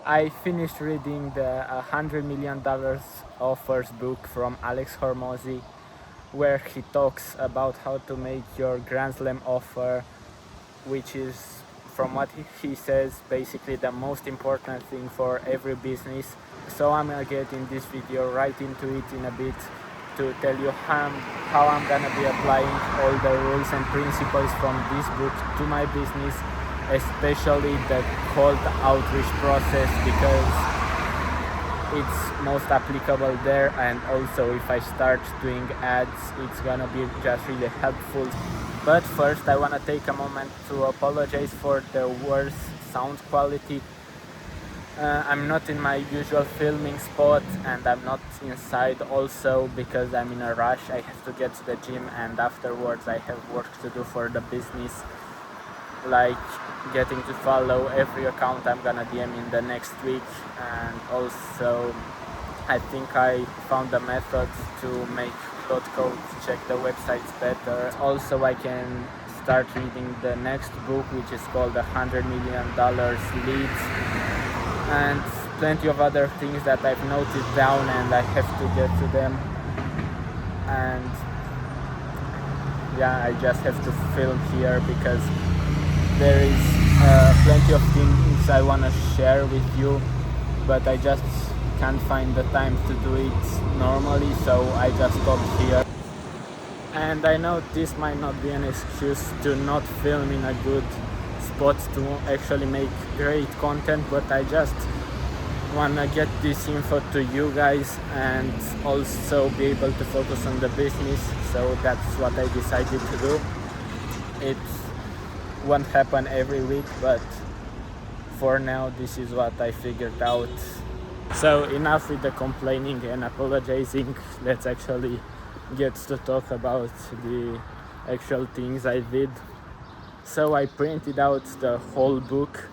I finished reading the $100 million offers book from Alex Hormozi, where he talks about how to make your Grand Slam offer, which is, from what he says, basically the most important thing for every business. So I'm gonna get in this video right into it in a bit to tell you how I'm gonna be applying all the rules and principles from this book to my business, especially the cold outreach process, because it's most applicable there, and also if I start doing ads, it's gonna be just really helpful. But first I want to take a moment to apologize for the worse sound quality. I'm not in my usual filming spot, and I'm not inside also because I'm in a rush. I have to get to the gym, and afterwards I have work to do for the business, like getting to follow every account I'm gonna DM in the next week. And also I think I found a method to make code check the websites better. Also I can start reading the next book, which is called $100 Million Leads, and plenty of other things that I've noted down and I have to get to them. And yeah, I just have to film here because there is plenty of things I want to share with you, but I just can't find the time to do it normally, so I just stopped here. And I know this might not be an excuse to not film in a good spot to actually make great content, but I just want to get this info to you guys and also be able to focus on the business. So that's what I decided to do. It won't happen every week, but for now this is what I figured out. So enough with the complaining and apologizing. Let's actually get to talk about the actual things I did. So I printed out the whole book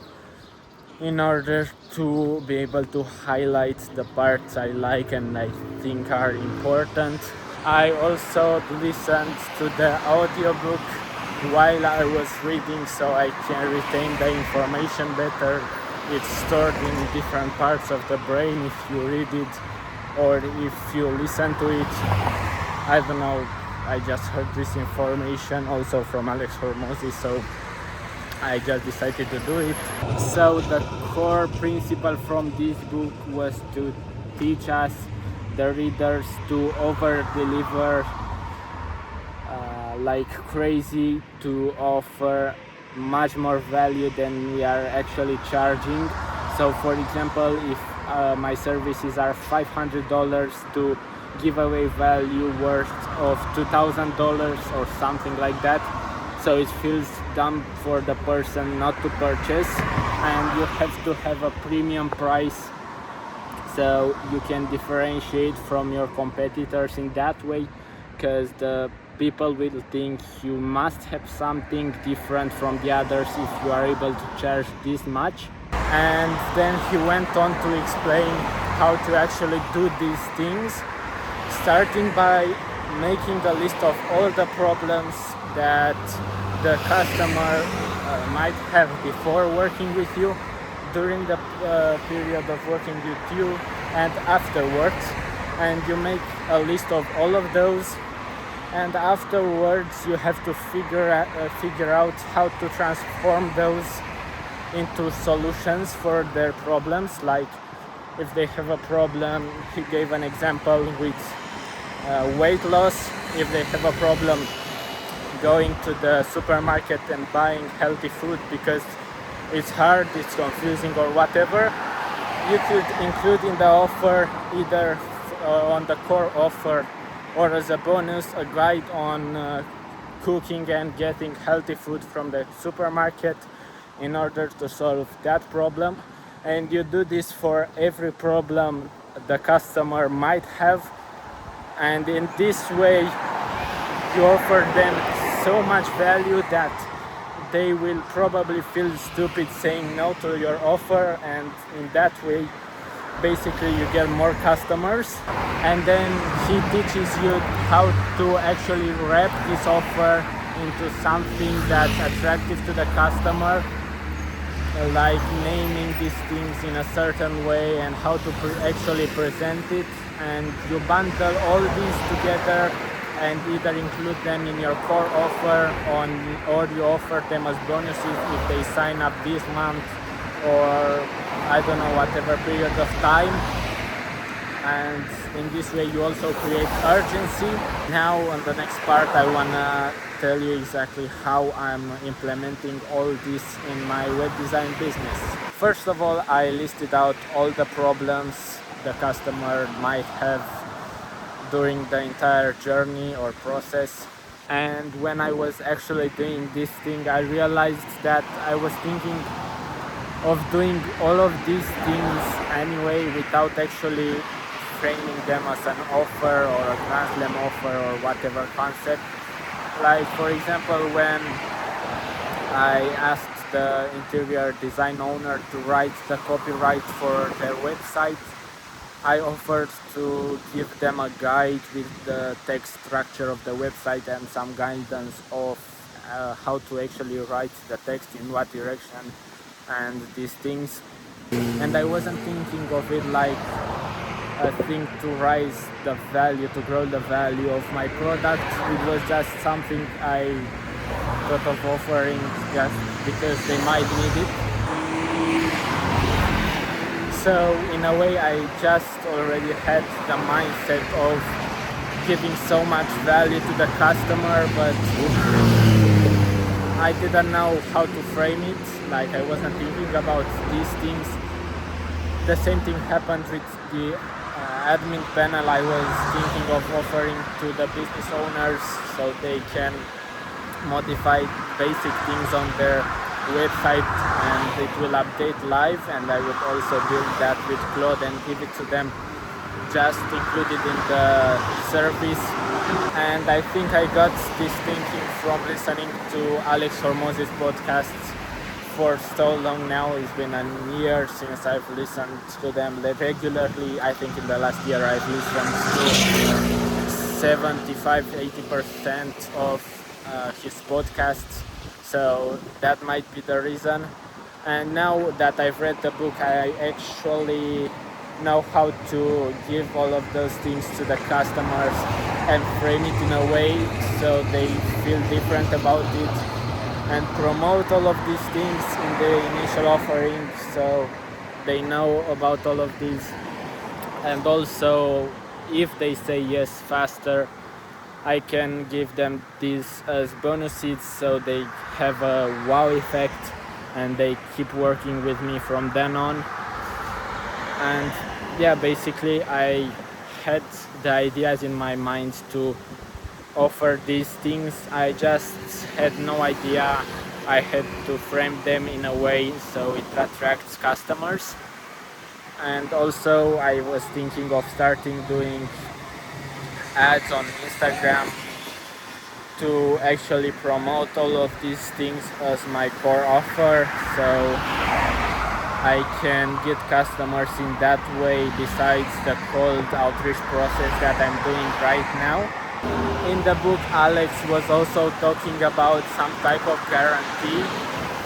in order to be able to highlight the parts I like and I think are important. I also listened to the audiobook while I was reading, so I can retain the information better. It's stored in different parts of the brain if you read it or if you listen to it. I don't know, I just heard this information also from Alex Hormozi, so I just decided to do it. So the core principle from this book was to teach us, the readers, to over deliver like crazy, to offer much more value than we are actually charging. So for example, if my services are $500, to give away value worth of $2,000 or something like that, so it feels dumb for the person not to purchase, and you have to have a premium price so you can differentiate from your competitors in that way, because the people will think you must have something different from the others if you are able to charge this much. And then he went on to explain how to actually do these things, starting by making a list of all the problems that the customer might have before working with you, during the period of working with you, and afterwards. And you make a list of all of those, and afterwards you have to figure out how to transform those into solutions for their problems. Like if they have a problem, he gave an example with weight loss. If they have a problem going to the supermarket and buying healthy food because it's hard, it's confusing or whatever, you could include in the offer, either on the core offer or as a bonus, a guide on cooking and getting healthy food from the supermarket in order to solve that problem. And you do this for every problem the customer might have, and in this way you offer them so much value that they will probably feel stupid saying no to your offer, and in that way basically you get more customers. And then he teaches you how to actually wrap this offer into something that's attractive to the customer like naming these things in a certain way and how to actually present it, and you bundle all these together and either include them in your core offer or you offer them as bonuses if they sign up this month or I don't know, whatever period of time. And in this way you also create urgency. Now on the next part I wanna tell you exactly how I'm implementing all this in my web design business. First of all, I listed out all the problems the customer might have during the entire journey or process. And when I was actually doing this thing, I realized that I was thinking of doing all of these things anyway without actually framing them as an offer or a grand slam offer or whatever concept. Like for example, when I asked the interior design owner to write the copyright for their website, I offered to give them a guide with the text structure of the website and some guidance of how to actually write the text, in what direction and these things. And I wasn't thinking of it like a thing to raise the value, to grow the value of my product. It was just something I thought of offering just because they might need it. So in a way I just already had the mindset of giving so much value to the customer, but I didn't know how to frame it. Like I wasn't thinking about these things. The same thing happened with the admin panel. I was thinking of offering to the business owners so they can modify basic things on their website and it will update live, and I would also build that with Claude and give it to them just included in the service. And I think I got this thinking from listening to Alex Hormozi's podcasts for so long now. It's been a year since I've listened to them regularly. I think in the last year I've listened to 75-80% of his podcasts, so that might be the reason. And now that I've read the book, I actually know how to give all of those things to the customers and frame it in a way so they feel different about it, and promote all of these things in the initial offering so they know about all of these. And also, if they say yes faster, I can give them these as bonuses so they have a wow effect and they keep working with me from then on. And yeah, basically I had the ideas in my mind to offer these things. I just had no idea I had to frame them in a way so it attracts customers. And also I was thinking of starting doing ads on Instagram to actually promote all of these things as my core offer, so I can get customers in that way besides the cold outreach process that I'm doing right now. In the book, Alex was also talking about some type of guarantee,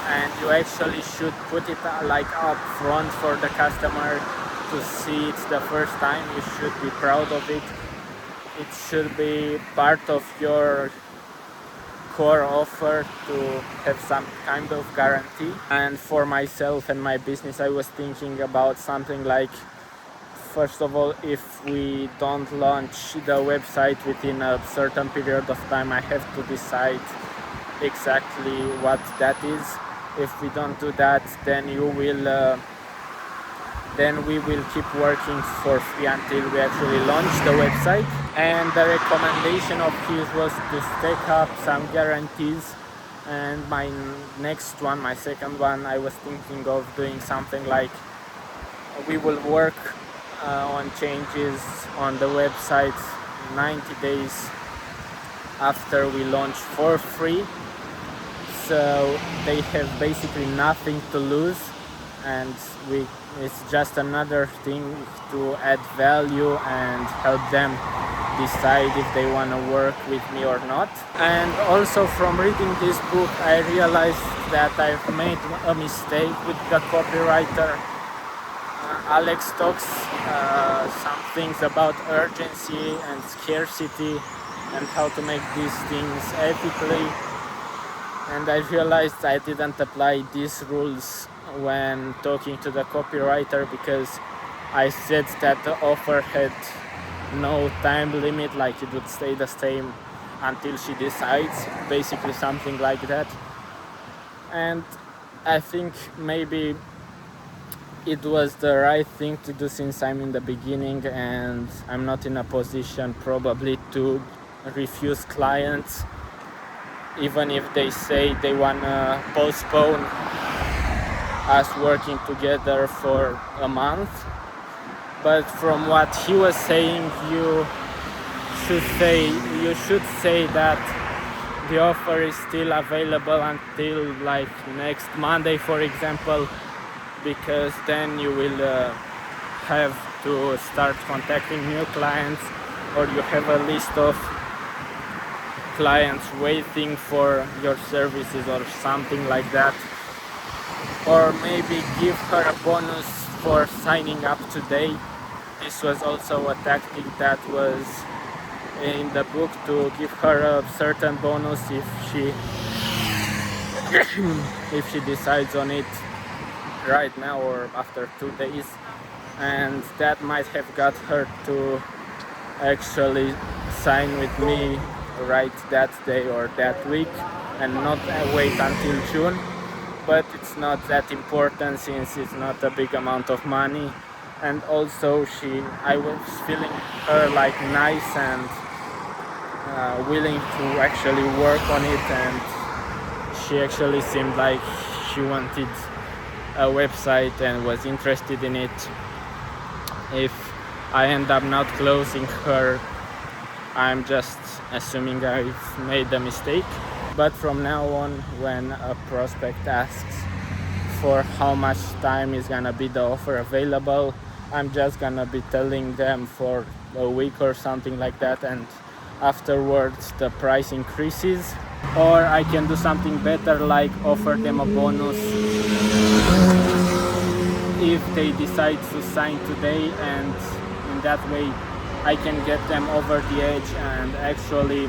and you actually should put it like up front for the customer to see it the first time. You should be proud of it. It should be part of your core offer to have some kind of guarantee. And for myself and my business, I was thinking about something like, first of all, if we don't launch the website within a certain period of time, I have to decide exactly what that is. If we don't do that, then we will keep working for free until we actually launch the website. And the recommendation of his was to stack up some guarantees. And my second one, I was thinking of doing something like, we will work on changes on the website 90 days after we launch for free, so they have basically nothing to lose, and it's just another thing to add value and help them decide if they want to work with me or not. And also from reading this book, I realized that I've made a mistake with the copywriter. Alex talks some things about urgency and scarcity and how to make these things ethically. And I realized I didn't apply these rules when talking to the copywriter, because I said that the offer had no time limit, like it would stay the same until she decides, basically something like that. And I think maybe it was the right thing to do, since I'm in the beginning and I'm not in a position probably to refuse clients, even if they say they want to postpone us working together for a month. But from what he was saying, you should say that the offer is still available until like next Monday, for example, because then you will have to start contacting new clients, or you have a list of clients waiting for your services or something like that. Or maybe give her a bonus for signing up today. This was also a tactic that was in the book, to give her a certain bonus if she if she decides on it right now or after 2 days. And that might have got her to actually sign with me right that day or that week, and not wait until June. But it's not that important, since it's not a big amount of money. And also I was feeling her like nice and willing to actually work on it, and she actually seemed like she wanted a website and was interested in it. If I end up not closing her, I'm just assuming I've made a mistake. But from now on, when a prospect asks for how much time is gonna be the offer available, I'm just gonna be telling them for a week or something like that, and afterwards the price increases. Or I can do something better, like offer them a bonus if they decide to sign today, and in that way I can get them over the edge and actually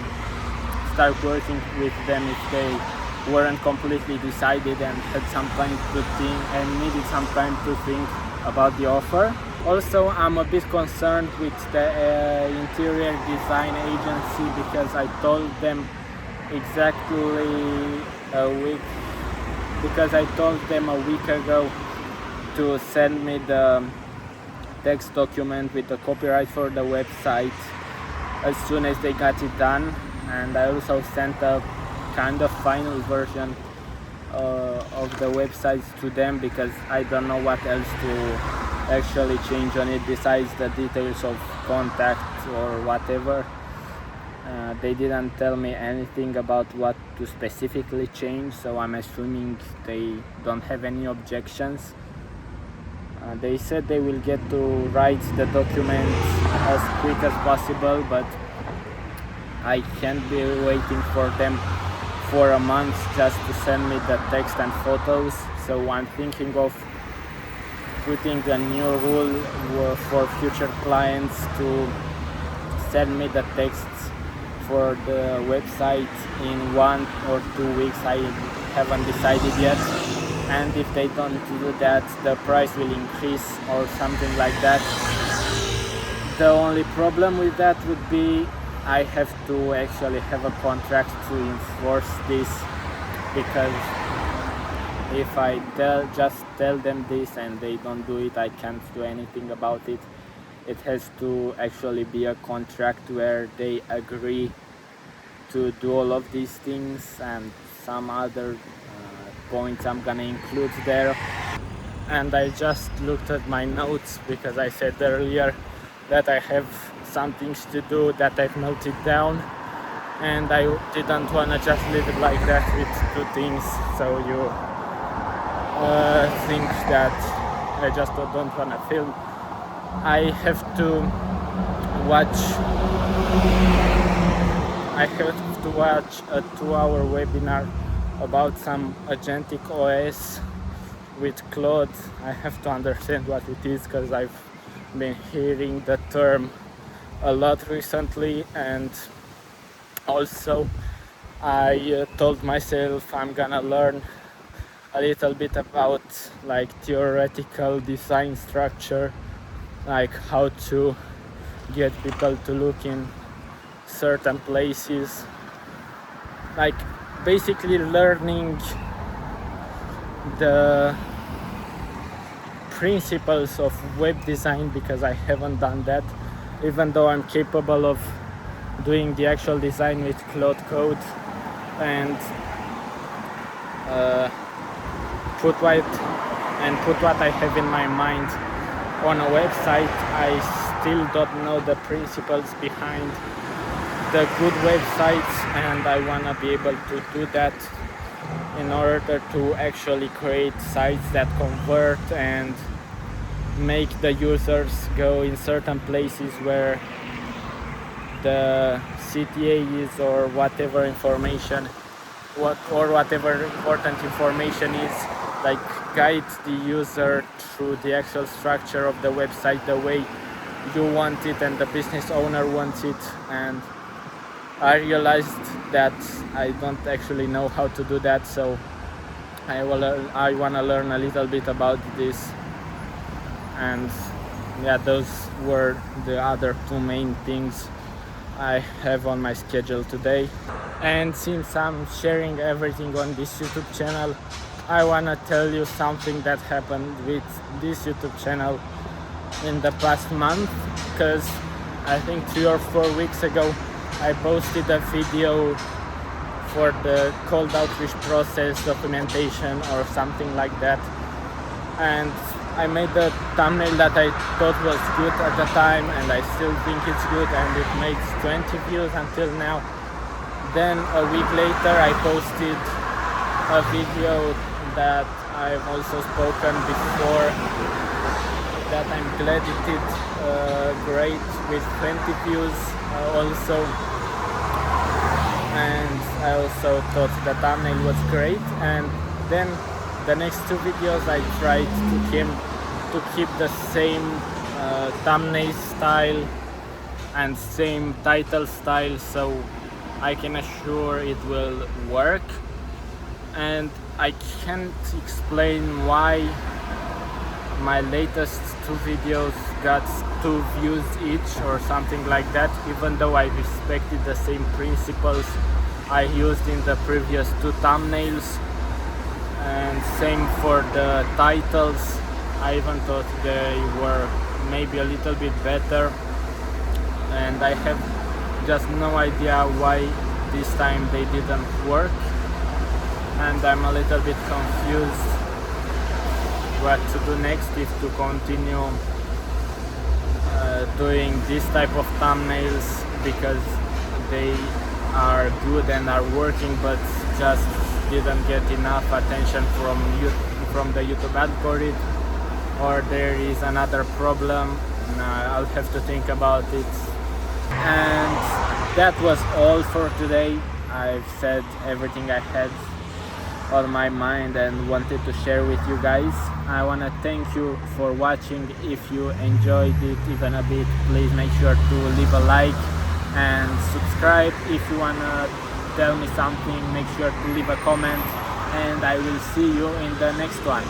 start working with them if they weren't completely decided and had some time to think and needed some time to think about the offer. Also, I'm a bit concerned with the interior design agency, because I told them a week ago to send me the text document with the copyright for the website as soon as they got it done. And I also sent a kind of final version of the websites to them, because I don't know what else to actually change on it besides the details of contact or whatever. They didn't tell me anything about what to specifically change, so I'm assuming they don't have any objections. They said they will get to write the document as quick as possible, but I can't be waiting for them for a month just to send me the text and photos. So I'm thinking of putting a new rule for future clients to send me the texts for the website in 1 or 2 weeks. I haven't decided yet. And if they don't do that, the price will increase or something like that. The only problem with that would be I have to actually have a contract to enforce this, because if I just tell them this and they don't do it, I can't do anything about it. It has to actually be a contract where they agree to do all of these things, and some other points I'm gonna include there. And I just looked at my notes, because I said earlier that I have some things to do that I've noted down, and I didn't want to just leave it like that with 2 things, so you think that I just don't want to film. I have to watch I have to watch a 2-hour webinar about some agentic OS with Claude. I have to understand what it is because I've been hearing the term a lot recently, and also I told myself I'm gonna learn a little bit about like theoretical design structure, like how to get people to look in certain places, like basically learning the principles of web design, because I haven't done that, even though I'm capable of doing the actual design with Cloud Code and put what I have in my mind on a website. I still don't know the principles behind the good websites, and I want to be able to do that in order to actually create sites that convert and make the users go in certain places where the CTA is, or whatever information, whatever important information is, like guide the user through the actual structure of the website the way you want it and the business owner wants it. And I realized that I don't actually know how to do that, so I want to learn a little bit about this. And yeah, those were the other two main things I have on my schedule today. And since I'm sharing everything on this YouTube channel, I want to tell you something that happened with this YouTube channel in the past month, because I think 3 or 4 weeks ago I posted a video for the cold outreach process documentation or something like that, and I made the thumbnail that I thought was good at the time, and I still think it's good, and it made 20 views until now. Then a week later I posted a video that I've also spoken before, that I'm glad it did great with 20 views also, and I also thought the thumbnail was great. And then the next 2 videos I tried to keep the same thumbnail style and same title style, so I can assure it will work. And I can't explain why my latest 2 videos got 2 views each or something like that, even though I respected the same principles I used in the previous 2 thumbnails, and same for the titles. I even thought they were maybe a little bit better, and I have just no idea why this time they didn't work, and I'm a little bit confused what to do next, if to continue doing this type of thumbnails because they are good and are working, but just didn't get enough attention from the YouTube algorithm, or there is another problem. I'll have to think about it. And that was all for today. I've said everything I had on my mind and wanted to share with you guys. I want to thank you for watching. If you enjoyed it even a bit, please make sure to leave a like and subscribe. If you want to tell me something, make sure to leave a comment, and I will see you in the next one.